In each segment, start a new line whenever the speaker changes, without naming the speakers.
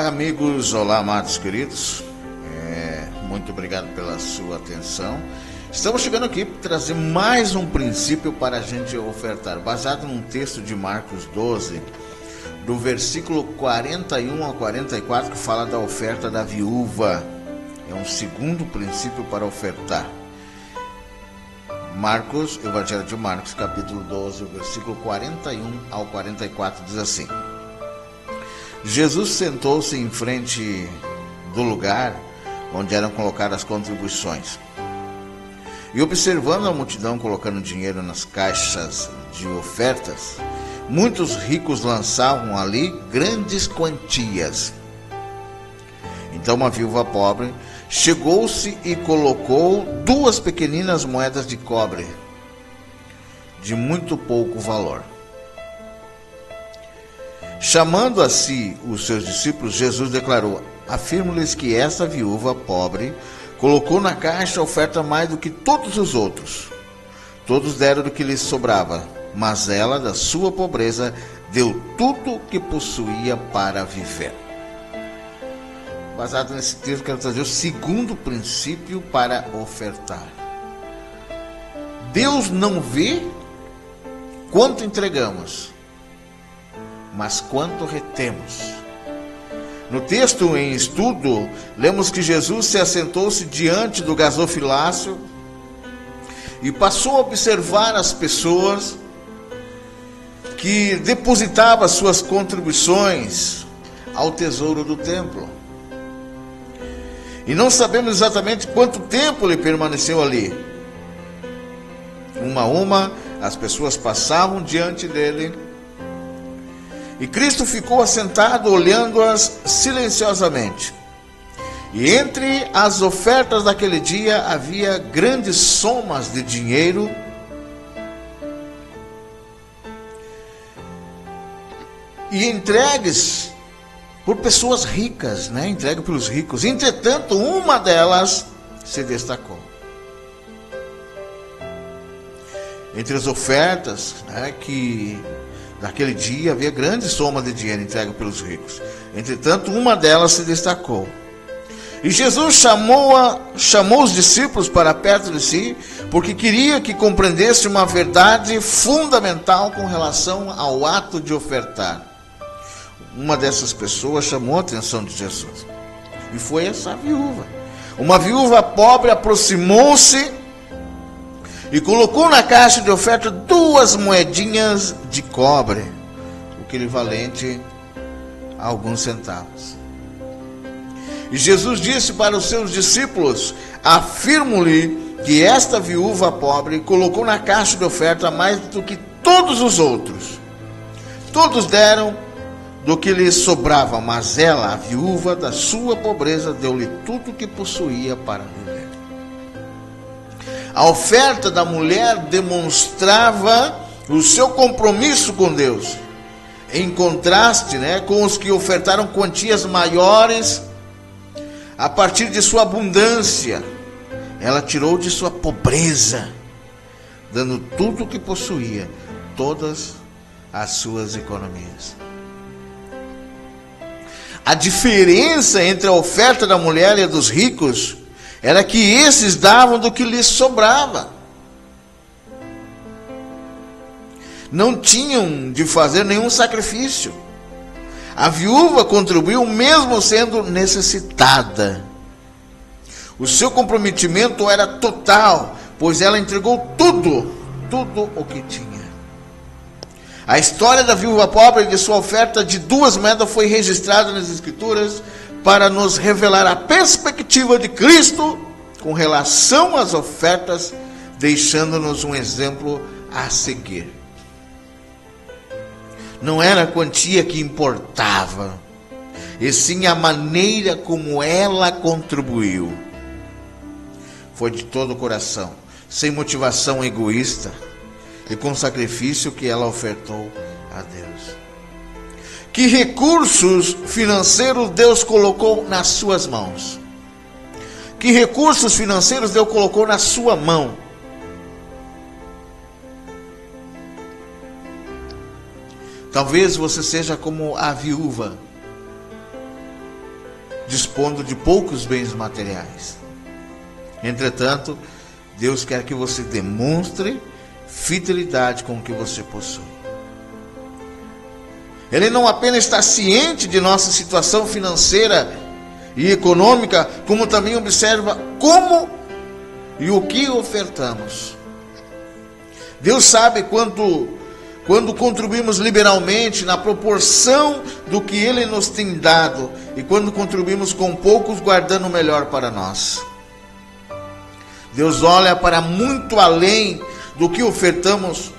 Olá amigos, olá amados queridos, muito obrigado pela sua atenção. Estamos chegando aqui para trazer mais um princípio para a gente ofertar, baseado num texto de Marcos 12, do versículo 41 ao 44, que fala da oferta da viúva. É um segundo princípio para ofertar. Marcos, Evangelho de Marcos, capítulo 12, versículo 41 ao 44, diz assim: Jesus sentou-se em frente do lugar onde eram colocadas as contribuições. E observando a multidão colocando dinheiro nas caixas de ofertas, muitos ricos lançavam ali grandes quantias. Então uma viúva pobre chegou-se e colocou 2 pequeninas moedas de cobre, de muito pouco valor. Chamando a si os seus discípulos, Jesus declarou: afirmo-lhes que essa viúva pobre colocou na caixa a oferta mais do que todos os outros. Todos deram do que lhes sobrava, mas ela, da sua pobreza, deu tudo o que possuía para viver. Baseado nesse texto, quero trazer o segundo princípio para ofertar. Deus não vê quanto entregamos, mas quanto retemos. No texto em estudo, lemos que Jesus se assentou-se diante do gasofilácio e passou a observar as pessoas que depositavam suas contribuições ao tesouro do templo. E não sabemos exatamente quanto tempo ele permaneceu ali. Uma a uma, as pessoas passavam diante dele, e Cristo ficou assentado olhando-as silenciosamente. E entre as ofertas daquele dia havia grandes somas de dinheiro, e entregues por pessoas ricas, entregue pelos ricos. Entretanto, uma delas se destacou. Entre as ofertas, que naquele dia havia grande soma de dinheiro entregue pelos ricos. Entretanto, uma delas se destacou. E Jesus chamou os discípulos para perto de si, porque queria que compreendesse uma verdade fundamental com relação ao ato de ofertar. Uma dessas pessoas chamou a atenção de Jesus, e foi essa viúva. Uma viúva pobre aproximou-se e colocou na caixa de oferta 2 moedinhas de cobre, o que equivalente a alguns centavos. E Jesus disse para os seus discípulos: afirmo-lhe que esta viúva pobre colocou na caixa de oferta mais do que todos os outros. Todos deram do que lhe sobrava, mas ela, a viúva, da sua pobreza, deu-lhe tudo o que possuía para viver. A oferta da mulher demonstrava o seu compromisso com Deus, em contraste, com os que ofertaram quantias maiores a partir de sua abundância. Ela tirou de sua pobreza, dando tudo o que possuía, todas as suas economias. A diferença entre a oferta da mulher e a dos ricos era que esses davam do que lhes sobrava. Não tinham de fazer nenhum sacrifício. A viúva contribuiu mesmo sendo necessitada. O seu comprometimento era total, pois ela entregou tudo o que tinha. A história da viúva pobre e de sua oferta de 2 moedas foi registrada nas Escrituras para nos revelar a perspectiva de Cristo com relação às ofertas, deixando-nos um exemplo a seguir. Não era a quantia que importava, e sim a maneira como ela contribuiu. Foi de todo o coração, sem motivação egoísta, e com sacrifício que ela ofertou a Deus. Que recursos financeiros Deus colocou nas suas mãos? Que recursos financeiros Deus colocou na sua mão? Talvez você seja como a viúva dispondo de poucos bens materiais. Entretanto, Deus quer que você demonstre fidelidade com o que você possui. Ele não apenas está ciente de nossa situação financeira e econômica, como também observa como e o que ofertamos. Deus sabe quando contribuímos liberalmente na proporção do que Ele nos tem dado e quando contribuímos com poucos, guardando o melhor para nós. Deus olha para muito além do que ofertamos,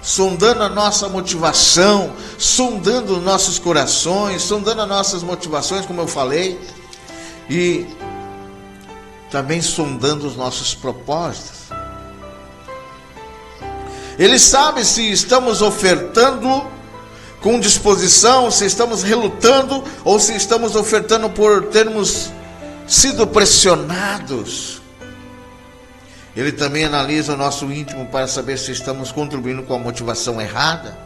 sondando a nossa motivação, sondando nossos corações, sondando as nossas motivações, como eu falei, e também sondando os nossos propósitos. Ele sabe se estamos ofertando com disposição, se estamos relutando ou se estamos ofertando por termos sido pressionados. Ele também analisa o nosso íntimo para saber se estamos contribuindo com a motivação errada,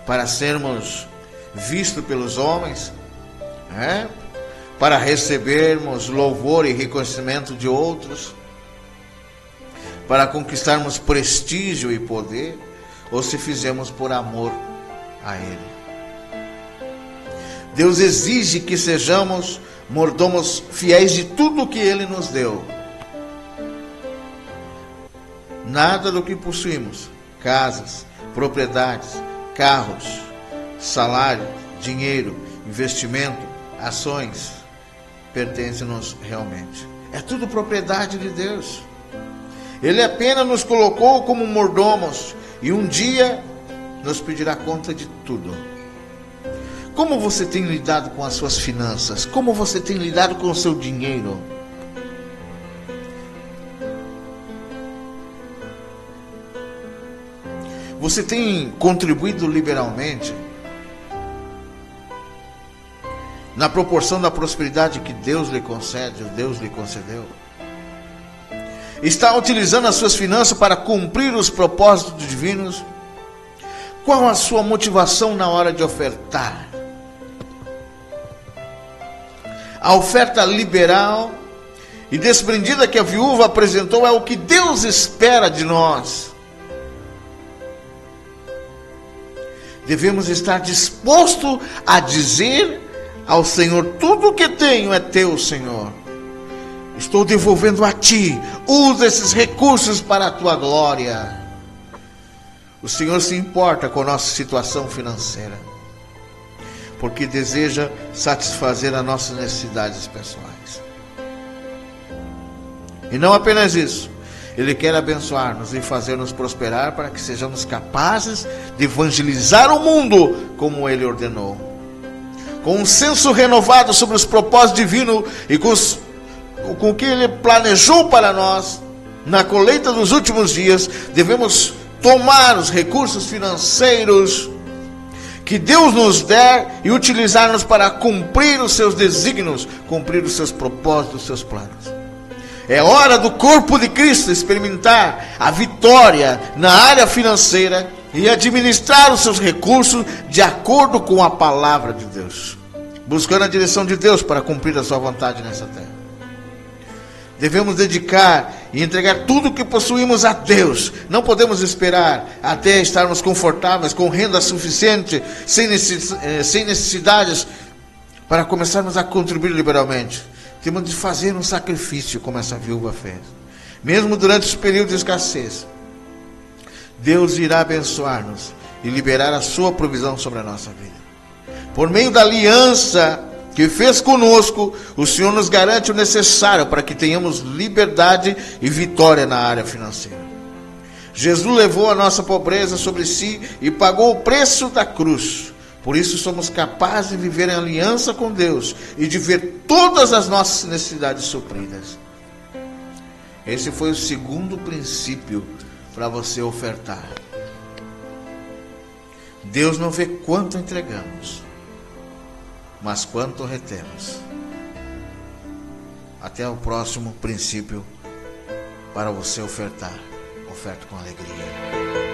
para sermos vistos pelos homens, para recebermos louvor e reconhecimento de outros, para conquistarmos prestígio e poder, ou se fizemos por amor a Ele. Deus exige que sejamos mordomos fiéis de tudo o que Ele nos deu. Nada do que possuímos, casas, propriedades, carros, salário, dinheiro, investimento, ações, pertence-nos realmente. É tudo propriedade de Deus. Ele apenas nos colocou como mordomos e um dia nos pedirá conta de tudo. Como você tem lidado com as suas finanças? Como você tem lidado com o seu dinheiro? Você tem contribuído liberalmente na proporção da prosperidade que Deus lhe concede, Deus lhe concedeu? Está utilizando as suas finanças para cumprir os propósitos divinos? Qual a sua motivação na hora de ofertar? A oferta liberal e desprendida que a viúva apresentou é o que Deus espera de nós. Devemos estar disposto a dizer ao Senhor: tudo o que tenho é teu, Senhor. Estou devolvendo a ti. Usa esses recursos para a tua glória. O Senhor se importa com a nossa situação financeira, porque deseja satisfazer as nossas necessidades pessoais. E não apenas isso, Ele quer abençoar-nos e fazer-nos prosperar para que sejamos capazes de evangelizar o mundo como Ele ordenou. Com um senso renovado sobre os propósitos divinos e com o que Ele planejou para nós, na colheita dos últimos dias, devemos tomar os recursos financeiros que Deus nos der e utilizar-nos para cumprir os seus desígnios, cumprir os seus propósitos, os seus planos. É hora do corpo de Cristo experimentar a vitória na área financeira e administrar os seus recursos de acordo com a palavra de Deus, buscando a direção de Deus para cumprir a sua vontade nessa terra. Devemos dedicar e entregar tudo o que possuímos a Deus. Não podemos esperar até estarmos confortáveis, com renda suficiente, sem necessidades, para começarmos a contribuir liberalmente. Temos de fazer um sacrifício, como essa viúva fez. Mesmo durante os períodos de escassez, Deus irá abençoar-nos e liberar a sua provisão sobre a nossa vida. Por meio da aliança que fez conosco, o Senhor nos garante o necessário para que tenhamos liberdade e vitória na área financeira. Jesus levou a nossa pobreza sobre si e pagou o preço da cruz. Por isso somos capazes de viver em aliança com Deus e de ver todas as nossas necessidades supridas. Esse foi o segundo princípio para você ofertar. Deus não vê quanto entregamos, mas quanto retemos. Até o próximo princípio para você ofertar. Oferte com alegria.